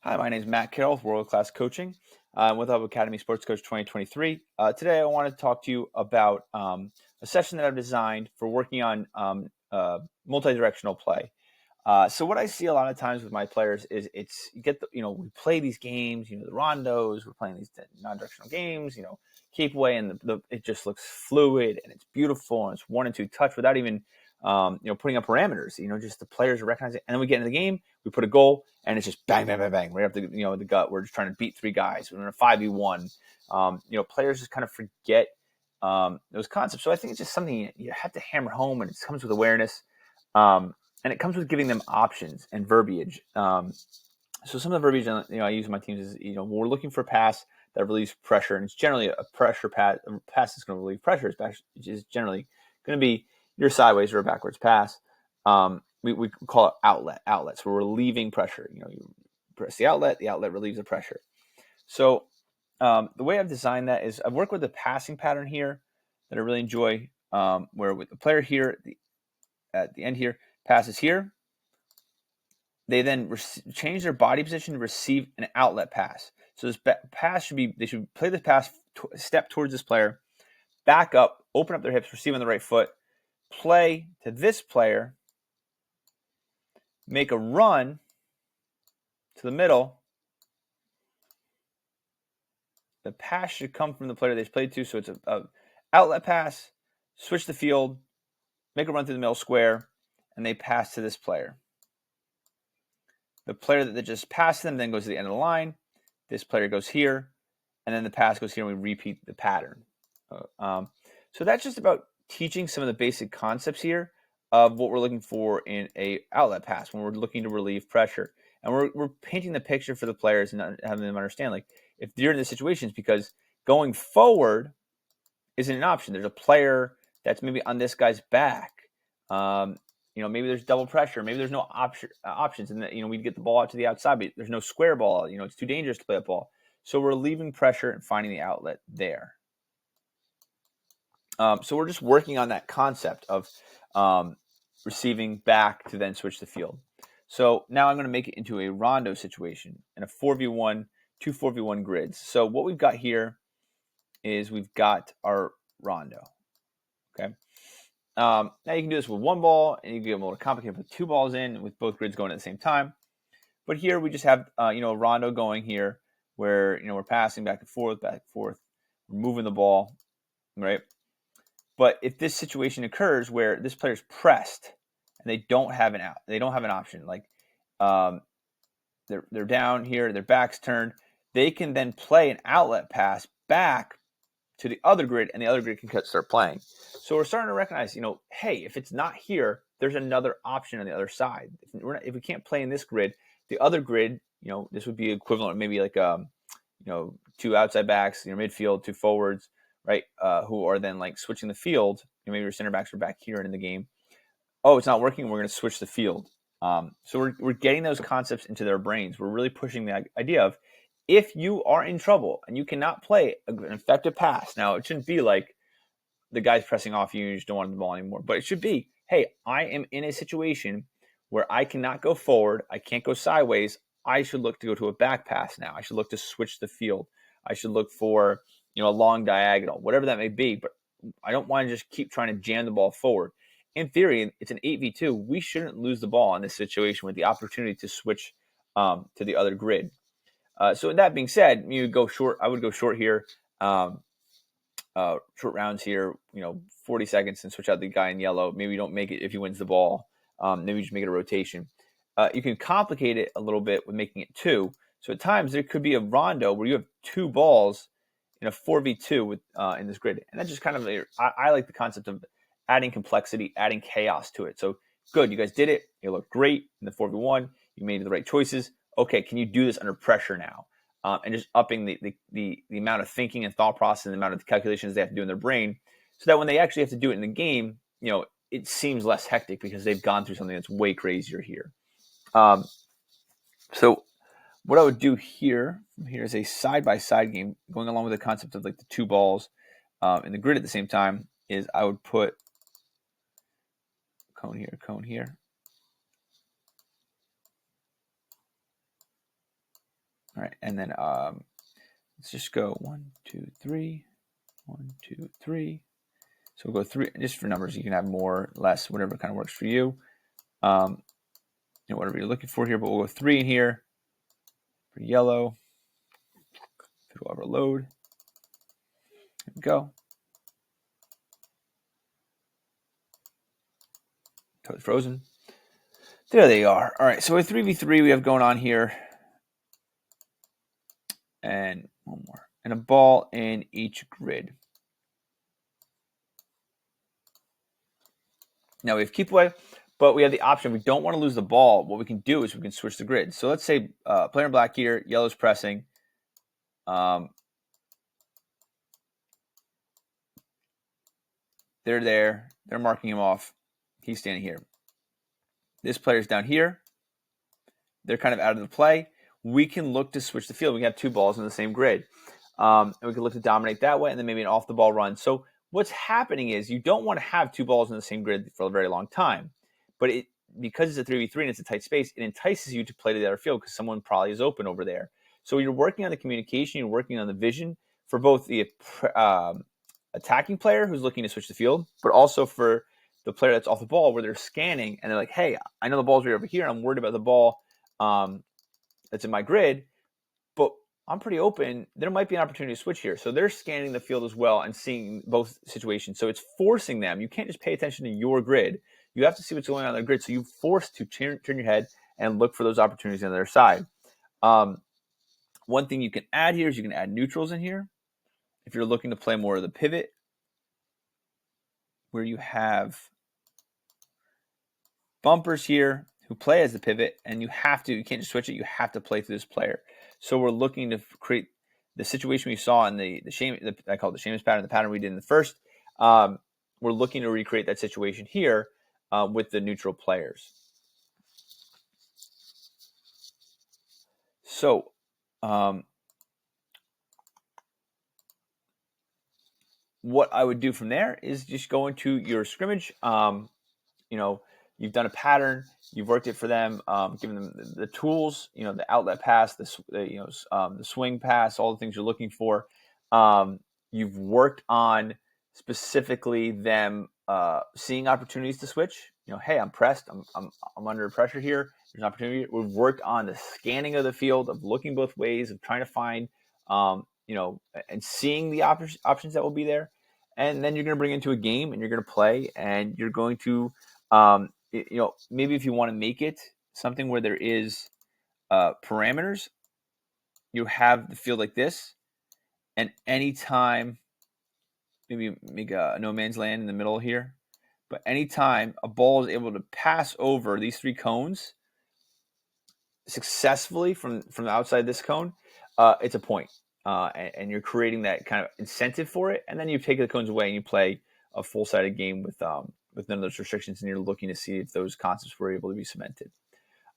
Hi, my name is Matt Carroll with World Class Coaching with Hub Academy Sports Coach 2023. Today, I want to talk to you about a session that I've designed for working on multi-directional play. So what I see a lot of times with my players is we play these games, the rondos, we're playing these non-directional games, keep away, and it just looks fluid and it's beautiful and it's 1 and 2 touch without even putting up parameters. Just the players recognize it, and then we get into the game, we put a goal, and it's just bang, bang, bang, bang. Right up the gut. We're just trying to beat 3 guys. We're in a 5v1. Players just kind of forget those concepts. So I think it's just something you have to hammer home, and it comes with awareness. And it comes with giving them options and verbiage. So some of the verbiage I use in my teams is when we're looking for a pass that relieves pressure, and it's generally a pressure pass. A pass that's going to relieve pressure is generally going to be your sideways or a backwards pass. We call it outlets, where we're relieving pressure. You press the outlet relieves the pressure. So the way I've designed that is I've worked with a passing pattern here that I really enjoy, where with the player here at the end here, passes here. They then change their body position to receive an outlet pass. So this pass they should play this pass, step towards this player, back up, open up their hips, receive on the right foot, play to this player, make a run to the middle. The pass should come from the player they played to, so it's a outlet pass, switch the field, make a run through the middle square, and they pass to this player. The player that just passed them then goes to the end of the line. This player goes here, and then the pass goes here, and we repeat the pattern. So that's just about teaching some of the basic concepts here of what we're looking for in a outlet pass when we're looking to relieve pressure. And we're painting the picture for the players and having them understand, like, if you're in the situations, because going forward isn't an option. There's a player that's maybe on this guy's back. Maybe there's double pressure. Maybe there's no options, and we get the ball out to the outside, but there's no square ball. It's too dangerous to play a ball. So we're relieving pressure and finding the outlet there. So we're just working on that concept of receiving back to then switch the field. So now I'm going to make it into a rondo situation in a 4v1, 4v1 grids. So what we've got here is we've got our rondo. Okay. Now you can do this with 1 ball, and you can get a little complicated with 2 balls in, with both grids going at the same time. But here we just have a rondo going here, where we're passing back and forth, we're moving the ball, right? But if this situation occurs where this player's pressed and they don't have an option, like they're down here, their back's turned, they can then play an outlet pass back to the other grid, and the other grid can start playing. So we're starting to recognize, hey, if it's not here, there's another option on the other side. If we can't play in this grid, the other grid, this would be equivalent, maybe like 2 outside backs, midfield, 2 forwards, right? Who are then like switching the field. Maybe your center backs are back here in the game. Oh, it's not working. We're going to switch the field. So we're getting those concepts into their brains. We're really pushing the idea of, if you are in trouble and you cannot play an effective pass, now it shouldn't be like the guy's pressing off you and you just don't want the ball anymore. But it should be, hey, I am in a situation where I cannot go forward. I can't go sideways. I should look to go to a back pass now. I should look to switch the field. I should look for a long diagonal, whatever that may be. But I don't want to just keep trying to jam the ball forward. In theory, it's an 8v2. We shouldn't lose the ball in this situation with the opportunity to switch to the other grid. So that being said, you go short. I would go short here, short rounds here. 40 seconds, and switch out the guy in yellow. Maybe you don't make it if he wins the ball. Maybe you just make it a rotation. You can complicate it a little bit with making it 2. So at times there could be a rondo where you have 2 balls in a 4v2 with in this grid, and that's just kind of I like the concept of adding complexity, adding chaos to it. So good, you guys did it. You look great in the 4v1. You made the right choices. Okay, can you do this under pressure now? And just upping the amount of thinking and thought process and the amount of calculations they have to do in their brain, so that when they actually have to do it in the game, it seems less hectic because they've gone through something that's way crazier here. So what I would do here is a side-by-side game, going along with the concept of like the 2 balls in the grid at the same time, is I would put cone here, All right, and then let's just go 1, 2, 3, 1, 2, 3. So we'll go 3 just for numbers. You can have more, less, whatever kind of works for you. Whatever you're looking for here, but we'll go 3 in here for yellow. If it'll ever load. There we go. Code frozen. There they are. All right, so a 3v3 we have going on here. And one more. And a ball in each grid. Now we have keep away, but we have the option. If we don't want to lose the ball, what we can do is we can switch the grid. So let's say player in black here, yellow's pressing. They're there. They're marking him off. He's standing here. This player's down here. They're kind of out of the play. We can look to switch the field. We can have 2 balls in the same grid. And we can look to dominate that way and then maybe an off-the-ball run. So what's happening is you don't want to have 2 balls in the same grid for a very long time. But because it's a 3v3 and it's a tight space, it entices you to play to the other field because someone probably is open over there. So you're working on the communication. You're working on the vision for both the attacking player who's looking to switch the field, but also for the player that's off the ball where they're scanning and they're like, hey, I know the ball's right over here. I'm worried about the ball that's in my grid, but I'm pretty open. There might be an opportunity to switch here. So they're scanning the field as well and seeing both situations. So it's forcing them. You can't just pay attention to your grid. You have to see what's going on the grid. So you're forced to turn your head and look for those opportunities on the other side. One thing you can add here is you can add neutrals in here. If you're looking to play more of the pivot, where you have bumpers here who play as the pivot, and you can't just switch it, you have to play through this player. So we're looking to create the situation we saw in I call it the Seamus pattern, the pattern we did in the first. We're looking to recreate that situation here with the neutral players. So what I would do from there is just go into your scrimmage. You've done a pattern, you've worked it for them, given them the tools, the outlet pass, the swing pass, all the things you're looking for. You've worked on specifically them seeing opportunities to switch. Hey, I'm pressed, I'm under pressure here. There's an opportunity. We've worked on the scanning of the field, of looking both ways, of trying to find, and seeing the options that will be there. And then you're going to bring into a game, and you're going to play, and you're going to maybe if you want to make it something where there is parameters, you have the field like this, and anytime, maybe make a no man's land in the middle here, but anytime a ball is able to pass over these 3 cones successfully from outside this cone, it's a point. And you're creating that kind of incentive for it, and then you take the cones away and you play a full-sided game with none of those restrictions, and you're looking to see if those concepts were able to be cemented.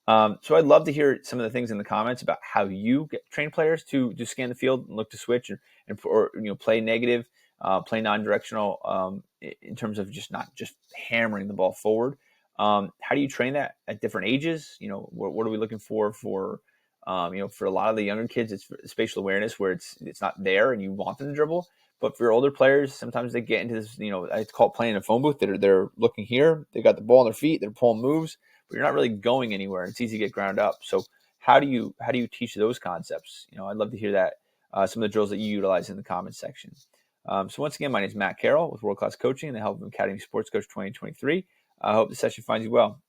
So I'd love to hear some of the things in the comments about how you train players to scan the field and look to switch or play negative, play non-directional in terms of not just hammering the ball forward. How do you train that at different ages? What are we looking for? For a lot of the younger kids, it's spatial awareness where it's not there and you want them to dribble. But for older players, sometimes they get into this, I call it playing in a phone booth. They're looking here, they got the ball on their feet, they're pulling moves, but you're not really going anywhere. It's easy to get ground up. So how do you teach those concepts? I'd love to hear that, some of the drills that you utilize in the comments section. So once again, my name is Matt Carroll with World Class Coaching and the Help of Academy Sports Coach 2023. I hope the session finds you well.